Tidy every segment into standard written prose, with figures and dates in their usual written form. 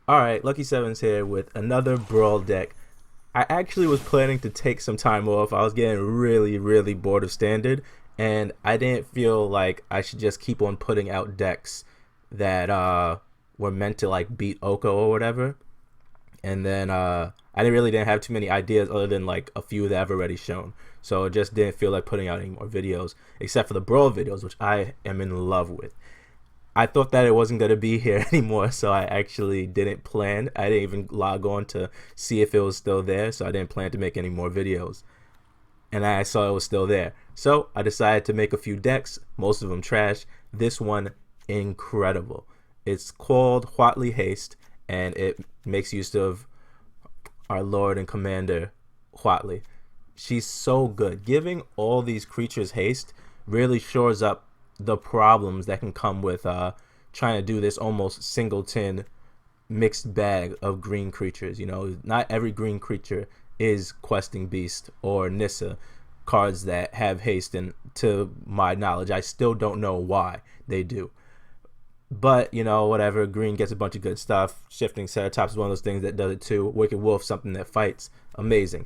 Alright, Lucky Sevens here with another Brawl deck. I actually was planning to take some time off. I was getting really bored of Standard, and I didn't feel like I should just keep on putting out decks that were meant to like beat Oko or whatever. And then I didn't have too many ideas other than like a few that I've already shown. So it just didn't feel like putting out any more videos, except for the Brawl videos, which I am in love with. I thought that it wasn't going to be here anymore, so I actually didn't plan. I didn't even log on to see if it was still there, so I didn't plan to make any more videos. And I saw it was still there. So I decided to make a few decks, most of them trash. This one, incredible. It's called Huatli Haste, and it makes use of our Lord and Commander, Huatli. She's so good. Giving all these creatures haste really shores up the problems that can come with trying to do this almost singleton mixed bag of green creatures. You know, not every green creature is Questing Beast or Nissa, cards that have haste, and to my knowledge I still don't know why they do. But you know, whatever, green gets a bunch of good stuff. Shifting Ceratops is one of those things that does it too. Wicked Wolf, something that fights, amazing.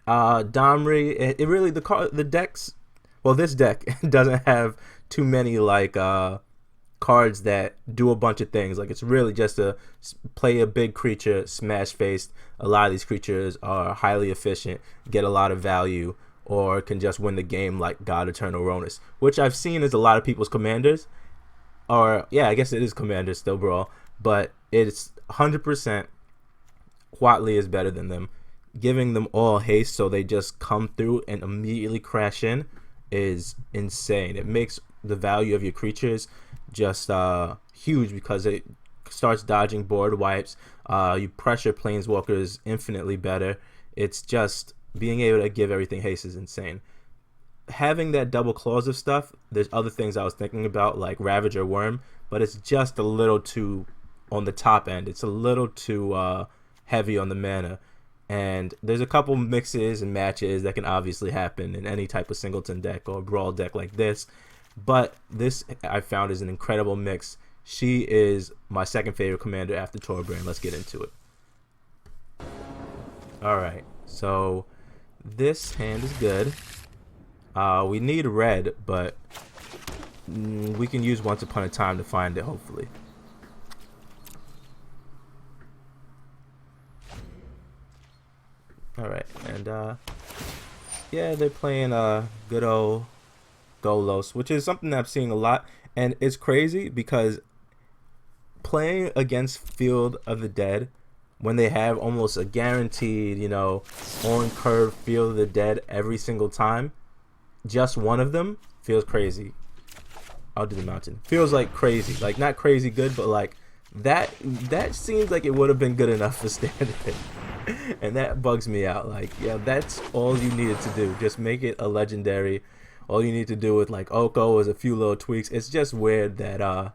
Domri, it really, the decks, well, this deck doesn't have too many like cards that do a bunch of things. Like, it's really just a play a big creature, smash face. A lot of these creatures are highly efficient, get a lot of value, or can just win the game like God Eternal Ronus, which I've seen is a lot of people's commanders. Or yeah, I guess it is commanders still, Brawl, but it's 100% Huatli is better than them. Giving them all haste so they just come through and immediately crash in is insane. It makes the value of your creatures just huge, because it starts dodging board wipes. You pressure planeswalkers infinitely better. It's just being able to give everything haste is insane. Having that double claws of stuff, there's other things I was thinking about, like Ravager Worm, but it's just a little too on the top end. It's a little too heavy on the mana. And there's a couple mixes and matches that can obviously happen in any type of singleton deck or Brawl deck like this. But this, I found, is an incredible mix. She is my second favorite commander after Torbrand. Let's get into it. Alright, so this hand is good. We need red, but we can use Once Upon a Time to find it, hopefully. Alright, and yeah, they're playing good old Golos, which is something that I'm seeing a lot, and it's crazy because playing against Field of the Dead, when they have almost a guaranteed, you know, on curve Field of the Dead every single time, just one of them feels crazy. I'll do the mountain. Feels like crazy, like not crazy good, but like that seems like it would have been good enough for Standard. And that bugs me out. Like, yeah, that's all you needed to do. Just make it a legendary. All you need to do with like Oko is a few little tweaks. It's just weird that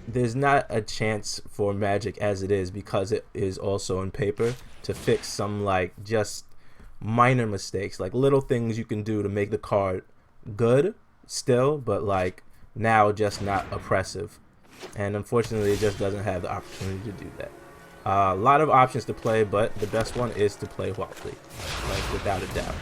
there's not a chance for Magic as it is, because it is also in paper, to fix some like just minor mistakes, like little things you can do to make the card good still, but like now just not oppressive. And unfortunately, it just doesn't have the opportunity to do that. A lot of options to play, but the best one is to play Huatli, like without a doubt.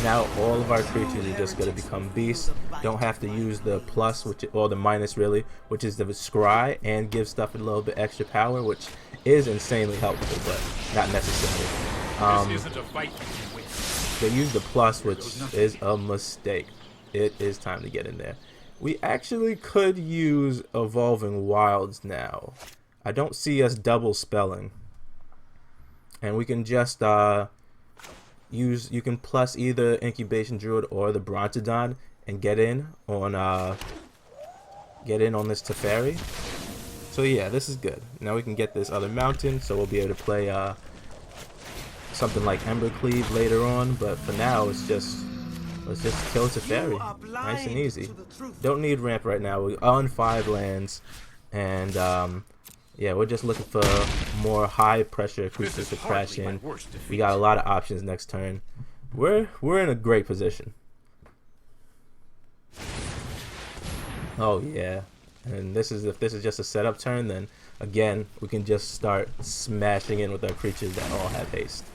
Now all of our creatures are just going to become beasts. Don't have to use the plus, or the minus really, which is the scry, and give stuff a little bit extra power, which is insanely helpful, but not necessary. They use the plus, which is a mistake. It is time to get in there. We actually could use Evolving Wilds now. I don't see us double spelling, and we can just you can plus either Incubation Druid or the Brontodon and get in on this Teferi. So yeah, this is good. Now we can get this other mountain, so we'll be able to play something like Embercleave later on. But for now, let's just kill Teferi, nice and easy. Don't need ramp right now. We own 5 lands, and yeah, we're just looking for more high pressure creatures to crash in. We got a lot of options next turn. We're in a great position. Oh yeah, and this is, if this is just a setup turn, then again, we can just start smashing in with our creatures that all have haste.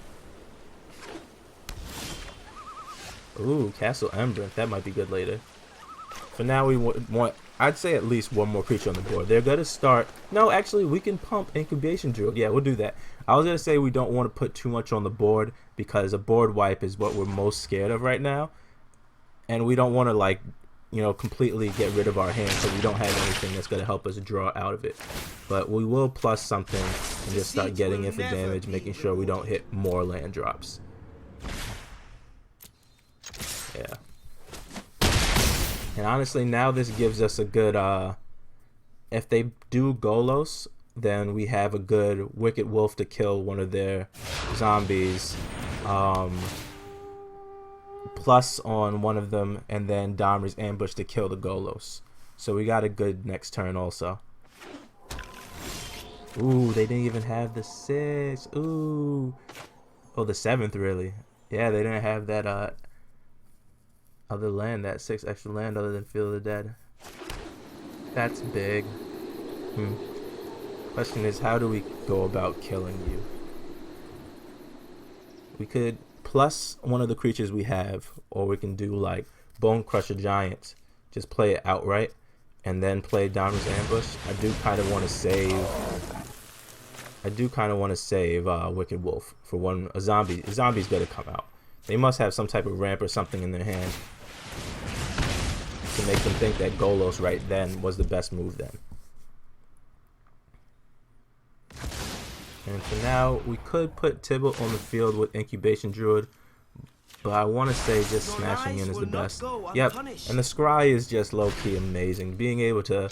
Ooh, Castle Ember. That might be good later. For now, we want, I'd say at least one more creature on the board. They're going to start... No, actually, we can pump Incubation Drill. Yeah, we'll do that. I was going to say we don't want to put too much on the board because a board wipe is what we're most scared of right now. And we don't want to, like, you know, completely get rid of our hand so we don't have anything that's going to help us draw out of it. But we will plus something and just start getting in for damage, making sure we don't hit more land drops. Yeah. And honestly, now this gives us a good, if they do Golos, then we have a good Wicked Wolf to kill one of their zombies, plus on one of them, and then Dahmer's Ambush to kill the Golos. So we got a good next turn also. Ooh, they didn't even have the 6. Ooh. Oh, the 7th, really. Yeah, they didn't have that, other land, that 6 extra land other than Field of the Dead. That's big. Question is, how do we go about killing you? We could plus one of the creatures we have, or we can do like Bone Crusher Giants. Just play it outright, and then play Dahmer's Ambush. I do kind of want to save Wicked Wolf for one. A zombie. A zombie's gonna come out. They must have some type of ramp or something in their hand to make them think that Golos right then was the best move then. And for now, we could put Tibble on the field with Incubation Druid, but I want to say just smashing in is the best. Yep, and the Scry is just low-key amazing. Being able to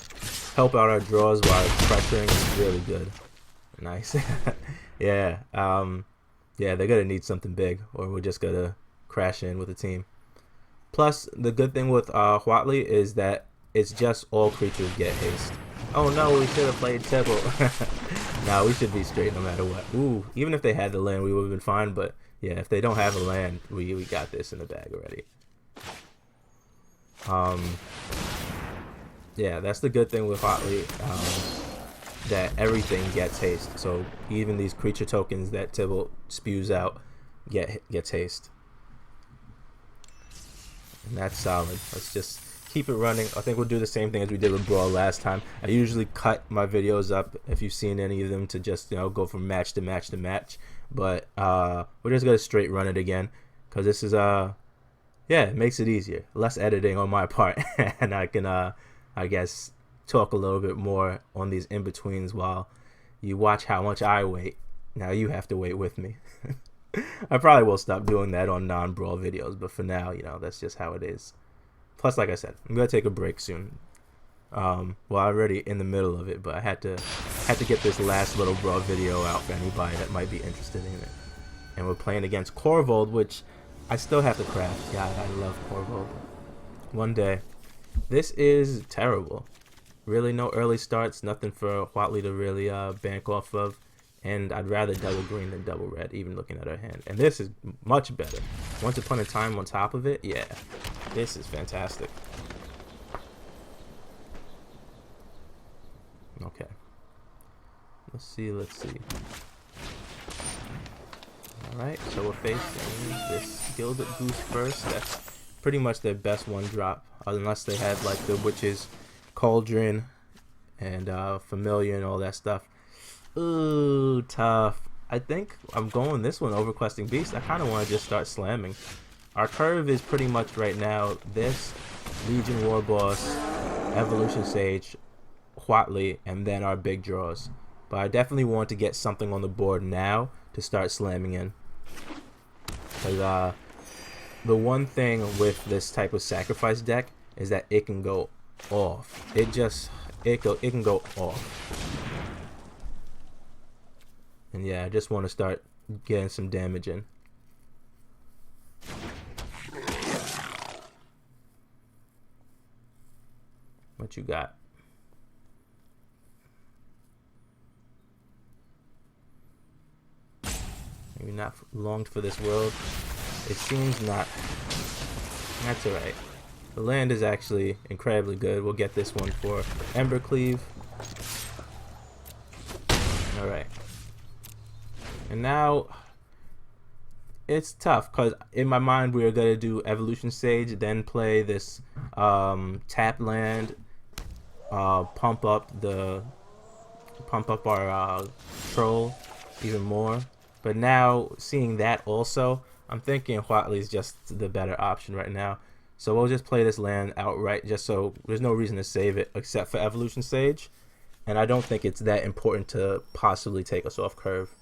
help out our draws while pressuring is really good. Nice. Yeah, yeah, they're going to need something big, or we're just going to crash in with the team. Plus, the good thing with Huatli is that it's just all creatures get haste. Oh no, we should have played Tibble. Nah, we should be straight no matter what. Ooh, even if they had the land, we would have been fine. But yeah, if they don't have a land, we got this in the bag already. Yeah, that's the good thing with Huatli, that everything gets haste. So even these creature tokens that Tibble spews out gets haste. And that's solid. Let's just keep it running. I think we'll do the same thing as we did with Brawl last time. I usually cut my videos up, if you've seen any of them, to just, you know, go from match to match to match. But we're just gonna straight run it again, because this is yeah, it makes it easier. Less editing on my part, and I can I guess talk a little bit more on these in-betweens while you watch how much I wait. Now you have to wait with me. I probably will stop doing that on non-Brawl videos, but for now, you know, that's just how it is. Plus, like I said, I'm gonna take a break soon. Well, I'm already in the middle of it, but I had to get this last little Brawl video out for anybody that might be interested in it. And we're playing against Corvold, which I still have to craft. Yeah, I love Corvold. One day. This is terrible. Really, no early starts, nothing for Huatli to really bank off of. And I'd rather double green than double red, even looking at her hand. And this is much better. Once Upon a Time on top of it, yeah. This is fantastic. Okay. Let's see. Alright, so we're facing this Gilded Goose first. That's pretty much their best one drop. Unless they have like the Witch's Cauldron and Familiar and all that stuff. Ooh, tough. I think I'm going this one over Questing Beast. I kind of want to just start slamming. Our curve is pretty much right now this, Legion War Boss, Evolution Sage, Huatli, and then our big draws. But I definitely want to get something on the board now to start slamming in. Because the one thing with this type of sacrifice deck is that it can go off. It can go off. And yeah, I just want to start getting some damage in. What you got? Maybe not longed for this world. It seems not. That's alright. The land is actually incredibly good. We'll get this one for Embercleave. Alright. And now it's tough because in my mind we were gonna do Evolution Sage, then play this tap land, pump up our troll even more. But now seeing that also, I'm thinking Huatli is just the better option right now. So we'll just play this land outright, just so there's no reason to save it except for Evolution Sage. And I don't think it's that important to possibly take us off curve.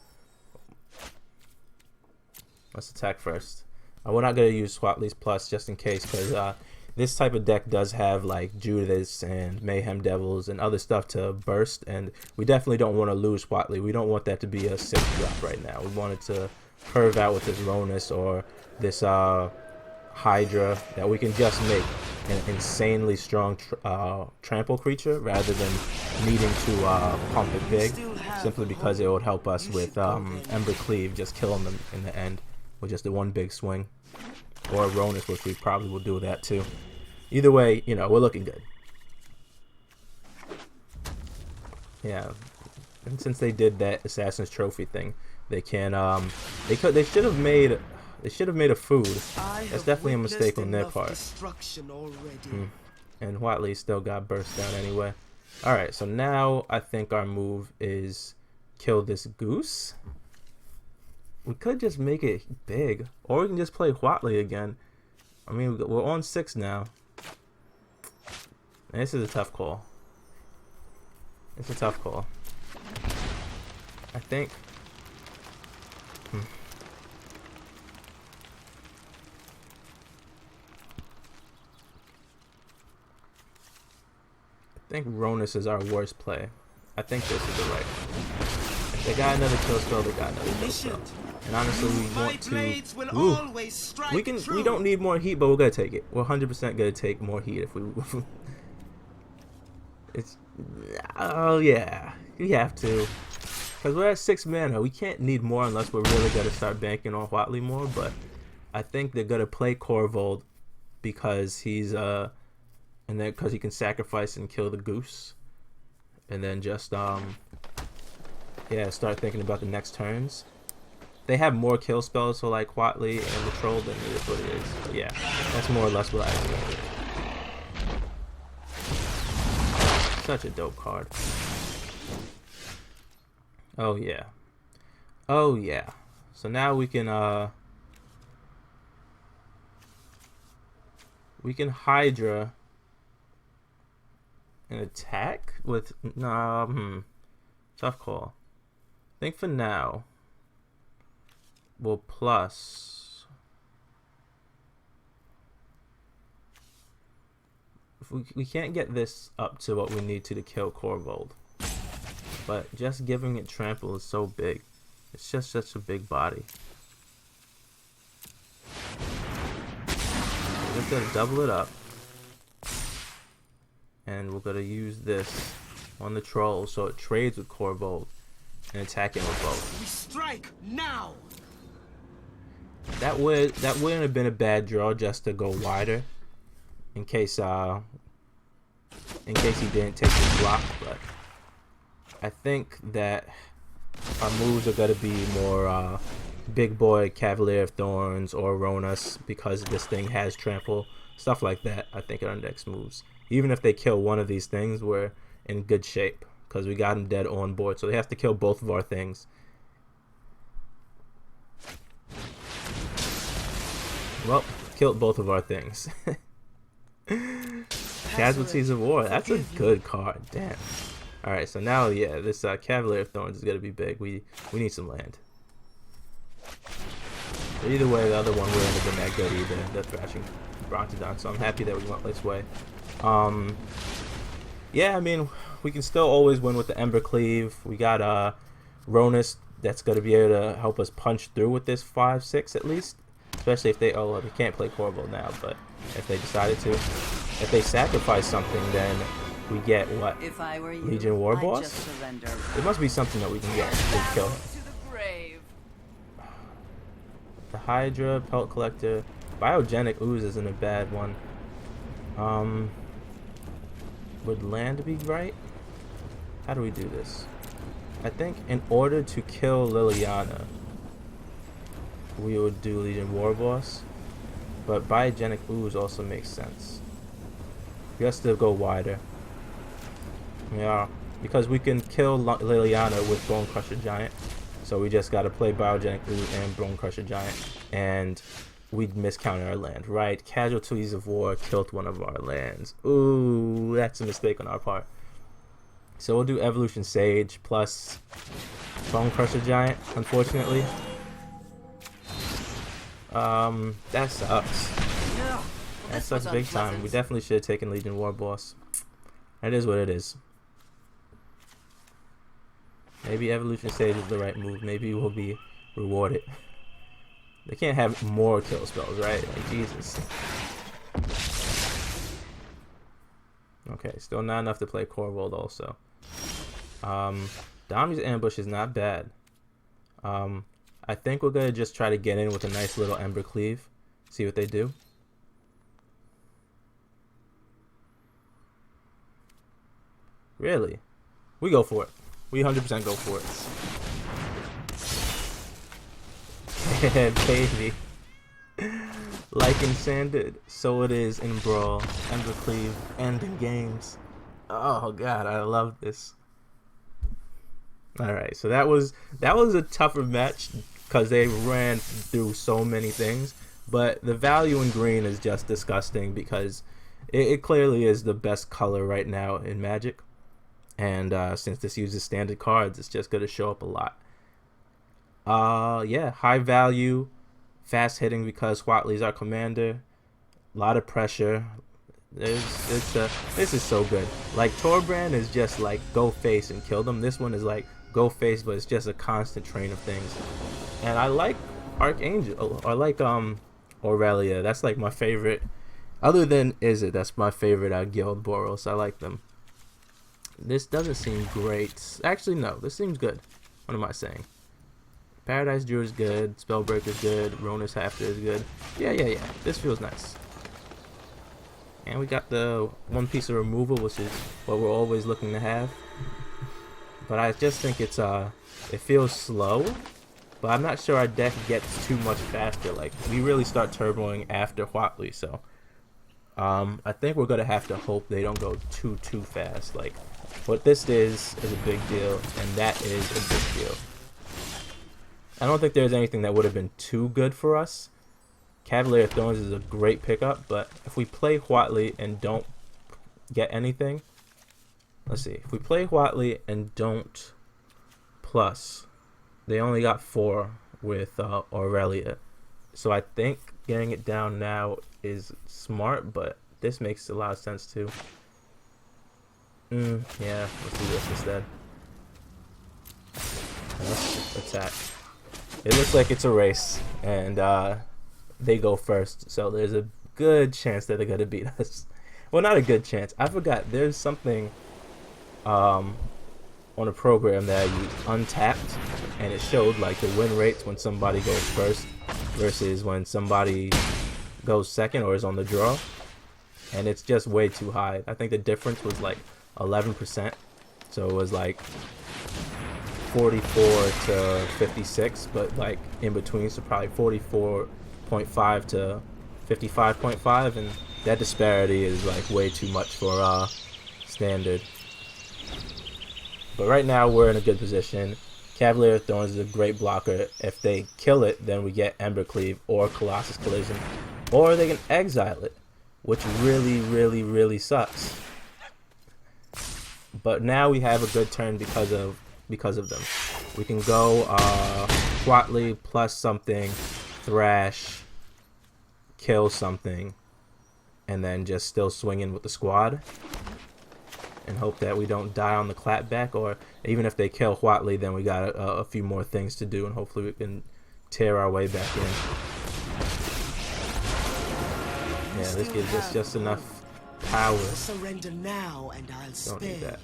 Let's attack first. We're not going to use Huatli's plus just in case, because this type of deck does have like Judas and Mayhem Devils and other stuff to burst, and we definitely don't want to lose Huatli. We don't want that to be a 6 drop right now. We want it to curve out with this Ronus or this Hydra that we can just make an insanely strong trample creature rather than needing to pump it big, simply because it would help us with Ember Cleave, just killing them in the end with just the one big swing, or Ronus, which we probably will do that too. Either way, you know, we're looking good. Yeah, and since they did that Assassin's Trophy thing, they can they should have made a food. That's definitely a mistake on their part. And Huatli still got burst down anyway. Alright, so now I think our move is kill this goose. We could just make it big, or we can just play Huatli again. I mean, we're on 6 now. And this is a tough call. It's a tough call. I think. I think Ronus is our worst play. I think this is the right one. If they got another kill spell, they got another kill spell. And honestly, we want to. Ooh, we don't need more heat, but we're gonna take it. We're 100% gonna take more heat if we. It's. Oh yeah, we have to. Because we're at 6 mana. We can't need more unless we're really gonna start banking on Huatli more. But I think they're gonna play Corvold because he's and then because he can sacrifice and kill the goose, and then just yeah, start thinking about the next turns. They have more kill spells for like Huatli and the troll than it is what it is. But yeah, that's more or less what I expected. Such a dope card. Oh yeah. Oh yeah. So now we can Hydra and attack with tough call. I think for now we'll plus. If we can't get this up to what we need to kill Corvold, but just giving it trample is so big. It's just such a big body. We're just gonna double it up, and we're gonna use this on the troll so it trades with Corvold and attacking with both. We strike now. That wouldn't have been a bad draw, just to go wider in case he didn't take the block. But I think that our moves are gonna be more big boy Cavalier of Thorns or Ronus, because this thing has trample, stuff like that. I think are our next moves. Even if they kill one of these things, we're in good shape because we got them dead on board. So they have to kill both of our things. Well, killed both of our things. Casualties of War. That's a good card. Damn. Alright, so now, yeah, this Cavalier of Thorns is going to be big. We need some land. But either way, the other one wouldn't have been that good either, the Thrashing Brontodon. So I'm happy that we went this way. Yeah, I mean, we can still always win with the Ember Cleave. We got Ronus that's going to be able to help us punch through with this 5/6 at least. Especially if they, well, they can't play Corvold now, but if they decided to. If they sacrifice something, then we get what? If I were you, Legion War I'd Boss? just surrender. There must be something that we can get to kill him. The Hydra, Pelt Collector, Biogenic Ooze isn't a bad one. Would land be right? How do we do this? I think in order to kill Liliana, we would do Legion War Boss. But Biogenic Ooze also makes sense. We have to go wider. Yeah, because we can kill Liliana with Bone Crusher Giant. So we just gotta play Biogenic Ooze and Bone Crusher Giant. And we'd miscounted our land, right? Casualties of War killed one of our lands. Ooh, that's a mistake on our part. So we'll do Evolution Sage plus Bone Crusher Giant, unfortunately. That sucks. That sucks big time. We definitely should have taken Legion War Boss. That is what it is. Maybe Evolution Sage is the right move. Maybe we'll be rewarded. They can't have more kill spells, right? Like, Jesus. Okay, still not enough to play Corvold also. Dami's Ambush is not bad. I think we're gonna just try to get in with a nice little Ember Cleave. See what they do. Really? We go for it. We 100% go for it. Yeah, baby. Like in Sanded, so it is in Brawl, Ember Cleave, and in games. Oh god, I love this. Alright, so that was a tougher match because they ran through so many things. But the value in green is just disgusting because it clearly is the best color right now in Magic. And since this uses standard cards, it's just going to show up a lot. Yeah, high value, fast hitting because Huatli's our commander. A lot of pressure. This is so good. Like, Torbrand is just like go face and kill them. This one is like go face, but it's just a constant train of things. And I like Archangel, or like Aurelia. That's like my favorite. Other than Izzet, that's my favorite guild, Boros. I like them. This doesn't seem great. Actually, no. This seems good. What am I saying? Paradise Drew is good. Spellbreaker is good. Ronus Hafter is good. Yeah. This feels nice. And we got the one piece of removal, which is what we're always looking to have. But I just think it feels slow. But I'm not sure our deck gets too much faster. Like, we really start turboing after Huatli, so I think we're gonna have to hope they don't go too fast. Like, what this is a big deal, and that is a big deal. I don't think there's anything that would have been too good for us. Cavalier of Thorns is a great pickup, but if we play Huatli and don't get anything, let's see. If we play Huatli and don't plus, they only got 4 with Aurelia. So I think getting it down now is smart, but this makes a lot of sense too. Yeah, let's do this instead. Let's attack. It looks like it's a race, and they go first, so there's a good chance that they're gonna beat us. Well, not a good chance. I forgot. There's something on a program that I used, Untapped, and it showed like the win rates when somebody goes first versus when somebody goes second or is on the draw, and it's just way too high. I think the difference was like 11%, so it was like 44 to 56, but like in between, so probably 44.5 to 55.5, and that disparity is like way too much for standard. But right now we're in a good position. Cavalier of Thorns is a great blocker. If they kill it, then we get Ember Cleave or Colossus Collision, or they can exile it, which really sucks. But now we have a good turn because of them. We can go Huatli plus something, thrash, kill something, and then just still swing in with the squad and hope that we don't die on the clapback. Or even if they kill Huatli, then we got a few more things to do, and hopefully we can tear our way back in. Yeah, this gives us just enough power. Surrender now and I'll Don't need that.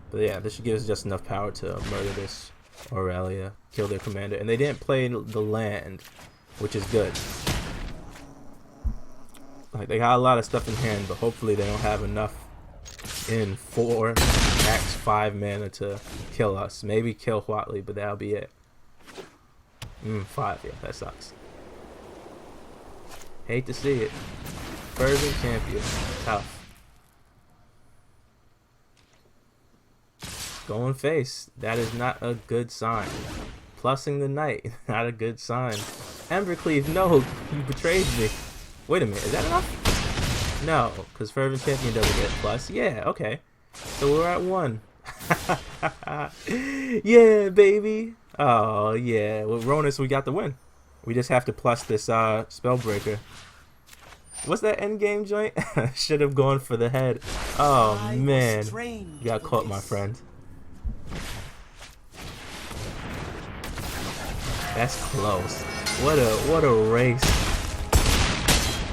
But yeah, this should give us just enough power to murder this Aurelia, kill their commander. And they didn't play the land, which is good. Like, they got a lot of stuff in hand, but hopefully they don't have enough in 4, max 5 mana to kill us. Maybe kill Huatli, but that'll be it. 5, yeah, that sucks. Hate to see it. Fervent champion, tough. Going face, that is not a good sign. Plussing the knight, not a good sign. Embercleave, no, you betrayed me. Wait a minute, is that enough? No, because Fervent Champion doesn't get plus. Yeah, okay. So we're at 1. Yeah, baby. Oh, yeah. With Ronus, we got the win. We just have to plus this Spellbreaker. What's that endgame joint? Should have gone for the head. Oh, man. You got caught, my friend. That's close. What a race.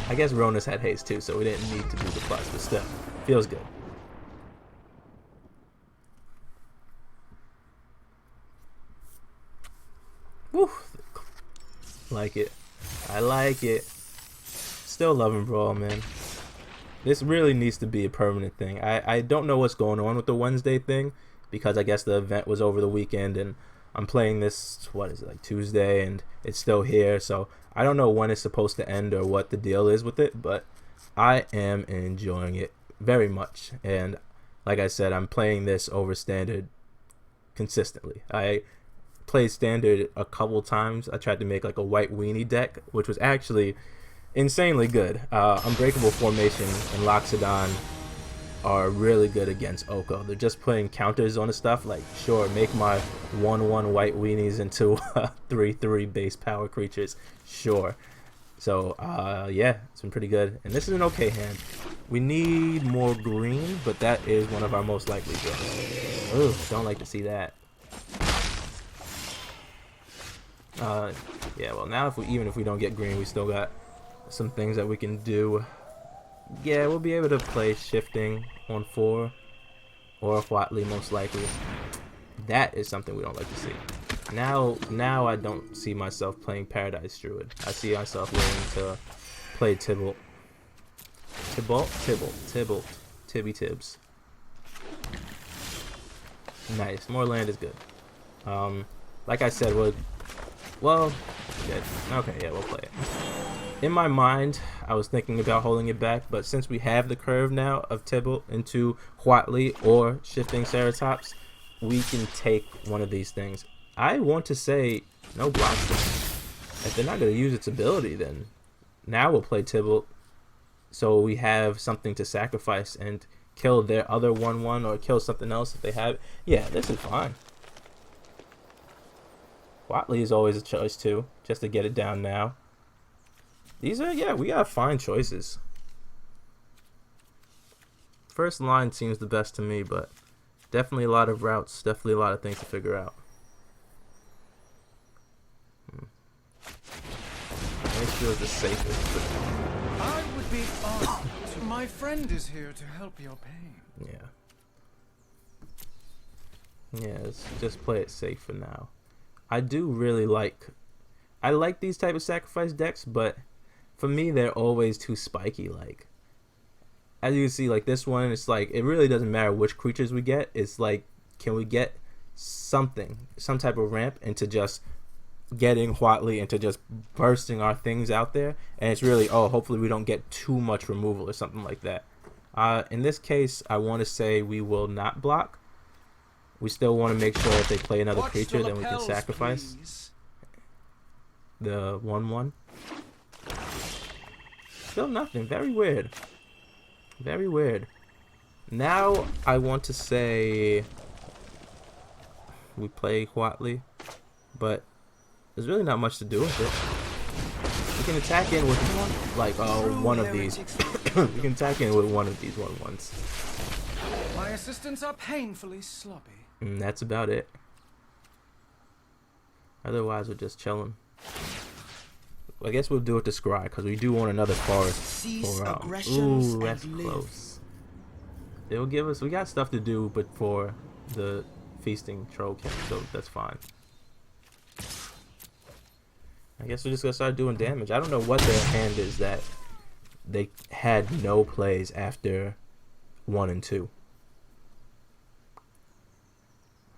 I guess Ronus had haste too, so we didn't need to do the plus, but still, feels good. Woo! Like it. I like it. Still loving Brawl, man. This really needs to be a permanent thing. I don't know what's going on with the Wednesday thing, because I guess the event was over the weekend, and I'm playing this, what is it, like Tuesday, and it's still here, so I don't know when it's supposed to end or what the deal is with it, but I am enjoying it very much. And like I said, I'm playing this over standard consistently. I played standard a couple times. I tried to make like a white weenie deck, which was actually insanely good. Unbreakable Formation and Loxodon are really good against Oko. They're just putting counters on the stuff, like, sure, make my 1/1 white weenies into 3/3 base power creatures, sure. So yeah, it's been pretty good, and this is an okay hand. We need more green, but that is one of our most likely draws. Ooh, don't like to see that. Yeah, well, now even if we don't get green, we still got some things that we can do. Yeah, we'll be able to play shifting on 4 or Huatli most likely. That is something we don't like to see. Now I don't see myself playing Paradise Druid. I see myself willing to play Tibble. Tibby Tibbs. Nice. More land is good. Like I said, well, yeah, okay, yeah, we'll play it. In my mind, I was thinking about holding it back, but since we have the curve now of Tibble into Huatli or shifting Ceratops, we can take one of these things. I want to say no blocks. If they're not going to use its ability, then now we'll play Tibble, so we have something to sacrifice and kill their other 1/1 or kill something else if they have. Yeah, this is fine. Huatli is always a choice too, just to get it down now. These are, yeah, we got fine choices. First line seems the best to me, but definitely a lot of routes, definitely a lot of things to figure out. Make sure it's the safest. I would be honored. My friend is here to help your pain. Yeah. Yeah, let's just play it safe for now. I do really like these type of sacrifice decks, but for me they're always too spiky. Like, as you can see, like this one, it's like it really doesn't matter which creatures we get. It's like, can we get some type of ramp into just getting Huatli, into just bursting our things out there, and it's really, oh, hopefully we don't get too much removal or something like that. In this case, I want to say we will not block. We still want to make sure if they play another creature, then we can sacrifice. Please. The 1/1. Still nothing. Very weird. Very weird. Now I want to say we play Huatli, but there's really not much to do with it. We can attack in with one of these. We can attack in with one of these 1/1s. My assistants are painfully sloppy. And that's about it. Otherwise, we're just chilling. I guess we'll do it to Scry, because we do want another forest. Ooh, that's close. It'll give us, we got stuff to do, but for the feasting troll king, so that's fine. I guess we're just gonna start doing damage. I don't know what their hand is that they had no plays after 1 and 2.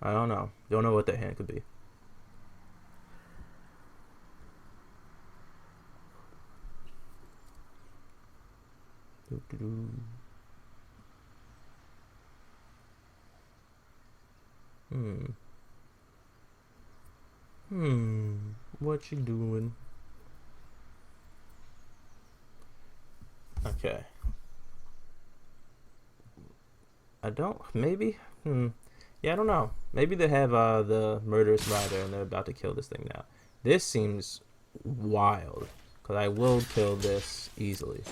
I don't know. Don't know what that hand could be. What you doing? Okay. I don't. Maybe. Yeah, I don't know. Maybe they have the murderous rider and they're about to kill this thing now. This seems wild, because I will kill this easily.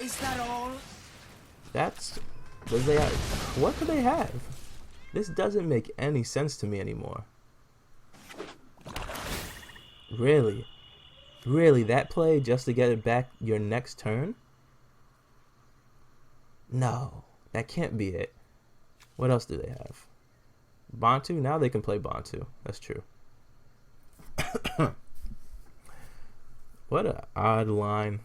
Is that all? That's. What they have? What could they have? This doesn't make any sense to me anymore. Really? Really? That play just to get it back your next turn? No. That can't be it. What else do they have? Bantu? Now they can play Bantu. That's true. What an odd line.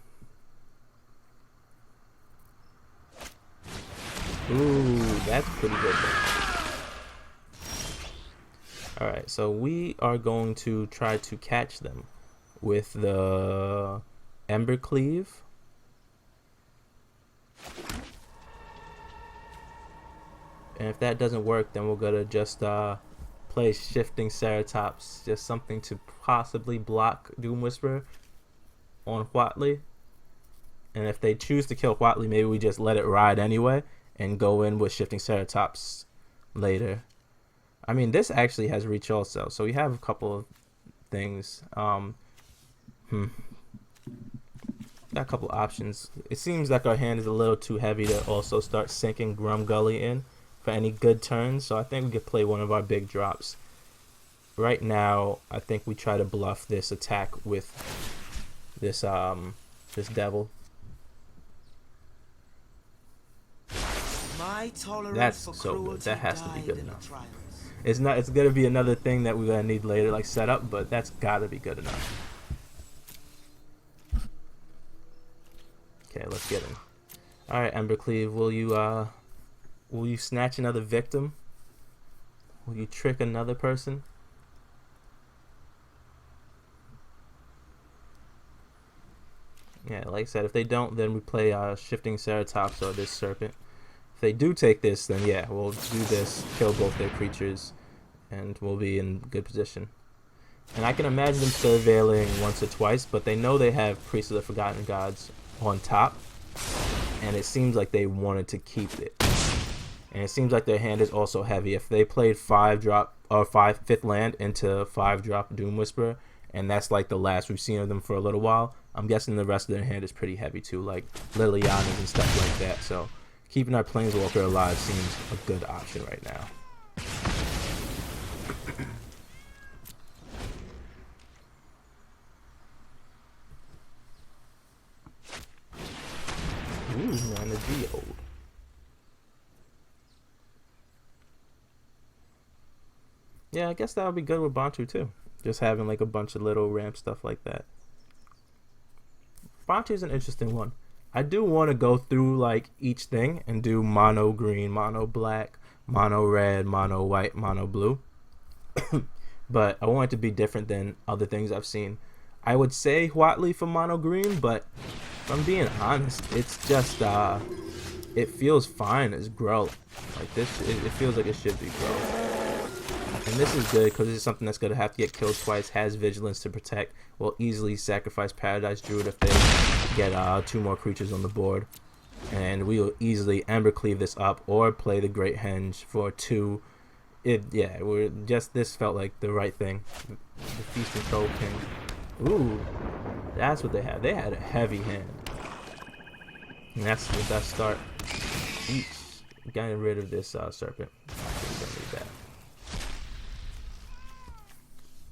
Ooh, that's pretty good though. Alright, so we are going to try to catch them with the Ember Cleave. And if that doesn't work, then we're gonna just play Shifting Ceratops, just something to possibly block Doom Whisperer on Huatli. And if they choose to kill Huatli, maybe we just let it ride anyway and go in with Shifting Ceratops later. I mean, this actually has reach also, so we have a couple of things. Got a couple options. It seems like our hand is a little too heavy to also start sinking Grum Gully in for any good turns, so I think we could play one of our big drops. Right now, I think we try to bluff this attack with this this devil. My tolerance That's for so good. That has to be good enough. It's not. It's gonna be another thing that we're gonna need later, like setup, but that's gotta be good enough. Okay, let's get him. All right, Embercleave, will you snatch another victim? Will you trick another person? Yeah, like I said, if they don't, then we play Shifting Ceratops or this Serpent. If they do take this, then yeah, we'll do this, kill both their creatures, and we'll be in good position. And I can imagine them surveilling once or twice, but they know they have Priest of the Forgotten Gods on top, and it seems like they wanted to keep it. And it seems like their hand is also heavy. If they played 5-drop or 5/5 land into 5-drop Doom Whisperer, and that's like the last we've seen of them for a little while, I'm guessing the rest of their hand is pretty heavy too, like Lilianas and stuff like that. So keeping our Planeswalker alive seems a good option right now. Ooh, mana Geode. Yeah, I guess that would be good with Bantu too. Just having like a bunch of little ramp stuff like that. Bantu's an interesting one. I do want to go through like each thing and do mono green, mono black, mono red, mono white, mono blue. But I want it to be different than other things I've seen. I would say Huatli for mono green, but if I'm being honest, it's just it feels fine as Gruul. Like this, it feels like it should be Gruul. And this is good because this is something that's going to have to get killed twice, has vigilance to protect, will easily sacrifice Paradise Druid if they get 2 more creatures on the board. And we will easily Ember Cleave this up or play the Great Henge for 2. This felt like the right thing. The Feast Control King. Ooh, that's what they had. They had a heavy hand. And that's the best start. Getting rid of this Serpent.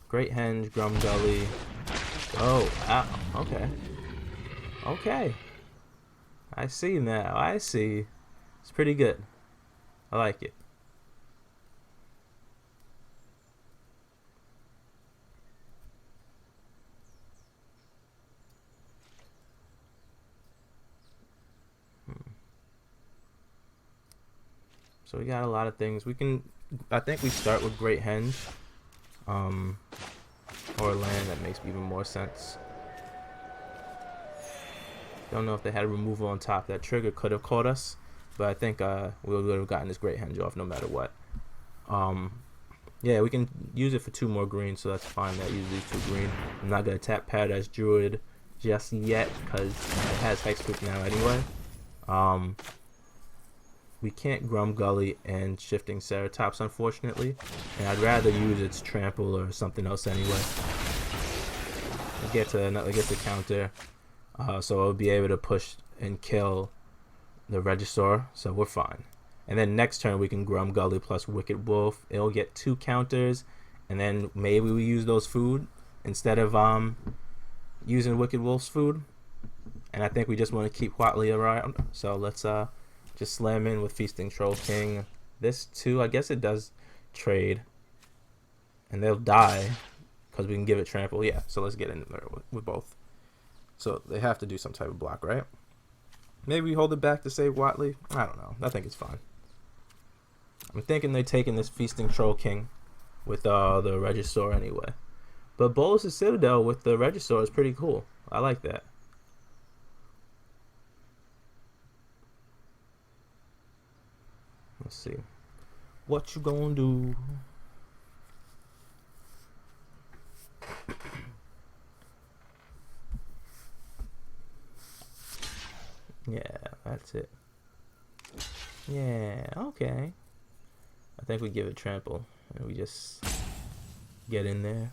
Great Henge, Grum Gully. Oh, wow. Okay. Okay. I see now. I see. It's pretty good. I like it. So we got a lot of things. We can, I think we start with Great Henge. Or land, that makes even more sense. Don't know if they had a removal on top. That trigger could have caught us, but I think we would have gotten this Great Henge off no matter what. Yeah, we can use it for 2 more green, so that's fine. That uses these 2 green. I'm not gonna tap Paradise Druid just yet because it has Hexproof now anyway. We can't Grum Gully and Shifting Ceratops, unfortunately, and I'd rather use its Trample or something else anyway. Get to counter, so I'll be able to push and kill the Regisaur, so we're fine. And then next turn we can Grum Gully plus Wicked Wolf. It'll get 2 counters, and then maybe we use those food instead of using Wicked Wolf's food. And I think we just want to keep Huatli around, so let's just slam in with Feasting Troll King. This too, I guess it does trade, and they'll die because we can give it trample. Yeah, so let's get in there with both. So they have to do some type of block, right? Maybe we hold it back to save Huatli. I don't know. I think it's fine. I'm thinking they're taking this Feasting Troll King with the Regisaur anyway. But Bolas' Citadel with the Regisaur is pretty cool. I like that. Let's see. What you gonna do? Yeah, that's it. Yeah, okay. I think we give it trample and we just get in there.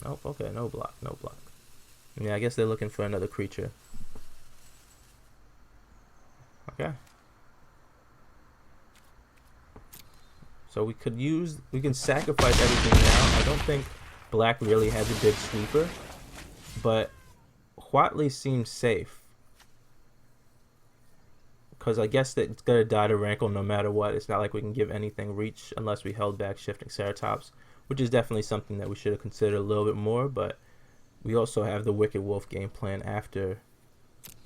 Nope, okay, no block, no block. Yeah, I guess they're looking for another creature. Okay. So we can sacrifice everything now. I don't think black really has a big sweeper, but Huatli seems safe. Because I guess that it's going to die to Rankle no matter what. It's not like we can give anything reach unless we held back Shifting Ceratops, which is definitely something that we should have considered a little bit more, but we also have the Wicked Wolf game plan after,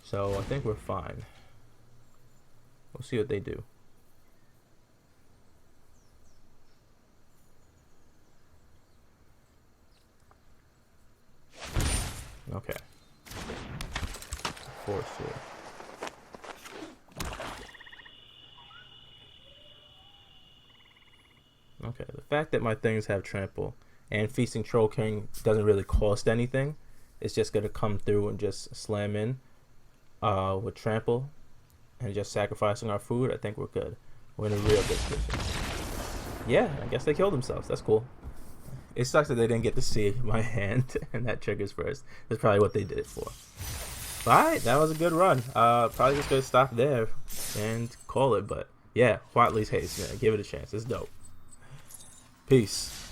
so I think we're fine. We'll see what they do. Okay. Force here. Okay, the fact that my things have trample and Feasting Troll King doesn't really cost anything. It's just going to come through and just slam in with trample and just sacrificing our food. I think we're good. We're in a real good position. Yeah, I guess they killed themselves. That's cool. It sucks that they didn't get to see my hand and that triggers first. That's probably what they did it for. Alright, that was a good run. Probably just going to stop there and call it. But yeah, Huatli's Haste, man. Give it a chance. It's dope. Peace.